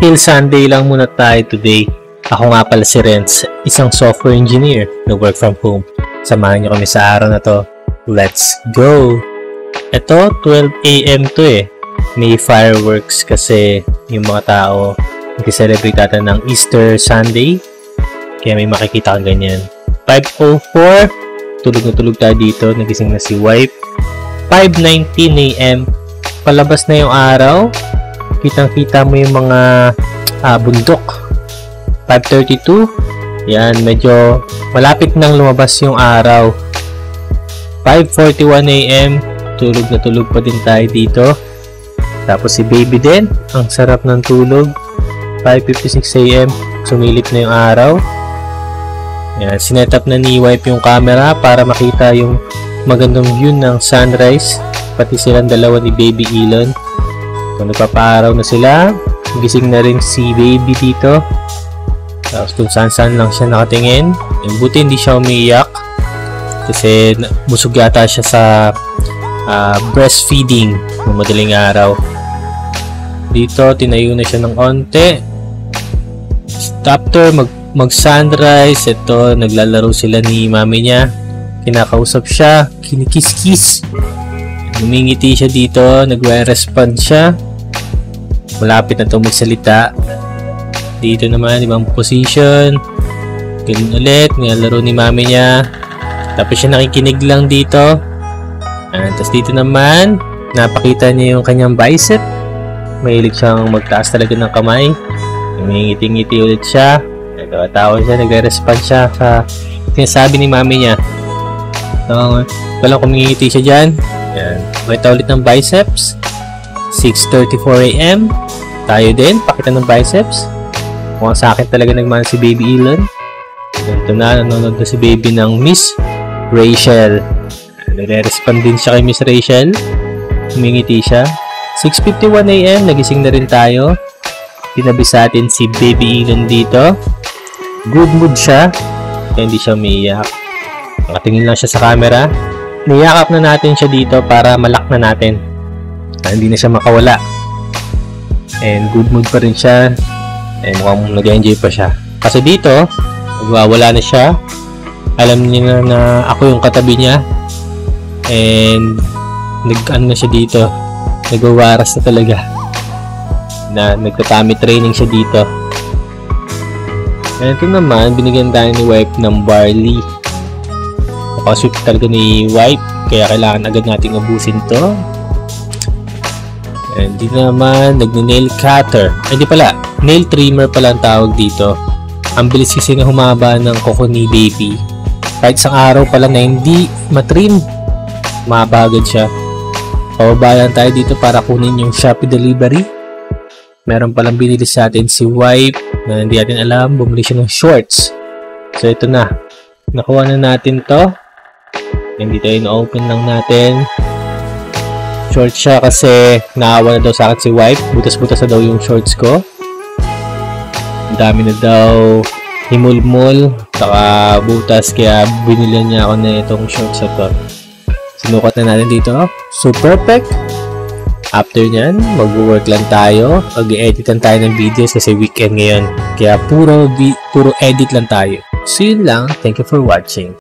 Till Sunday lang muna tayo today. Ako nga pala si Renz, isang software engineer na work from home. Samahan niyo kami sa araw na to. Let's go! Ito, 12 AM to eh. May fireworks kasi yung mga tao nag-celebrate natin ng Easter Sunday. Kaya may makikita kang ganyan. 5:04, tulog na tulog tayo dito. Nagising na si wife. 5:19 AM, palabas na yung araw. Kitang-kita mo yung mga bundok. 5:32, yan, medyo malapit nang lumabas yung araw. 5:41 AM, tulog na tulog pa din tayo dito. Tapos si baby din, ang sarap ng tulog. 5:56 AM, sumilip na yung araw. Yan, sinet up na ni wife yung camera para makita yung magandang view ng sunrise. Pati silang dalawa ni baby Elon. So, nagpapaaraw na sila. Gising na rin si baby dito. Tapos kung saan-saan lang siya nakatingin. Buti hindi siya umiiyak. Kasi busog yata siya sa breastfeeding ng madaling araw. Dito, tinayo na siya ng onte. After mag-sunrise, ito, naglalaro sila ni mami niya. Kinakausap siya, kinikis-kis. Humingiti siya dito, nagre-respond siya. Malapit na ito magsalita. Dito naman, ibang position. Ganun ulit, nilalaro ni mami niya. Tapos siya nakikinig lang dito. Tapos dito naman, napakita niya yung kanyang bicep. Mahilig siyang magtaas talaga ng kamay. Ngiti-ngiti ulit siya. Nagkatawa siya, nagre-respond siya sa sinasabi ni mami niya. So, walang kumingiti siya dyan. Yan. Pakita ulit ng biceps. 6:34 AM. Tayo din, pakita ng biceps. Mukhang sa akin talaga nagmana si baby Elon. Ito na, nanonood na si baby ng Miss Rachel. Nagre-respond din siya kay Miss Rachel. Humingiti siya. 6:51 AM, nagising na rin tayo. Tinabi sa atin si baby Elon dito. Good mood siya. Kaya hindi siya umiiyak. Nakatingin lang siya sa camera. Niyakap na natin siya dito para malak na natin. Hindi na siya makawala. And good mood pa rin siya. And mukhang nag-enjoy pa siya. Kasi dito, magwawala na siya. Alam niya na ako yung katabi niya. And nag-ano na siya dito. Nagwawaras na talaga. Na nagtatami training siya dito. And ito naman, binigyan tayo ni wife ng barley. Nakasweet talaga ni wife. Kaya kailangan agad nating ubusin to. And dito naman, nagne-nail cutter. Hindi pala, nail trimmer pala ang tawag dito. Ang bilis kasi na humaba ng kuko ni baby. Kahit isang araw pala na hindi matrim, humaba agad siya. Pababayan tayo dito para kunin yung Shopee delivery. Meron palang binili sa atin si wife na hindi natin alam, bumili siya ng shorts. So ito na, nakuha na natin to. Hindi tayo na-open lang natin. Short siya kasi naawa na daw sa akin si wife. Butas-butas na daw yung shorts ko. Ang dami na daw himulmul, saka butas, kaya binili niya ako na itong shorts na to. Sinukat na natin dito. So perfect. After nyan, mag-work lang tayo. Mag-edit lang tayo ng videos kasi weekend ngayon. Kaya puro edit lang tayo. So yun lang. Thank you for watching.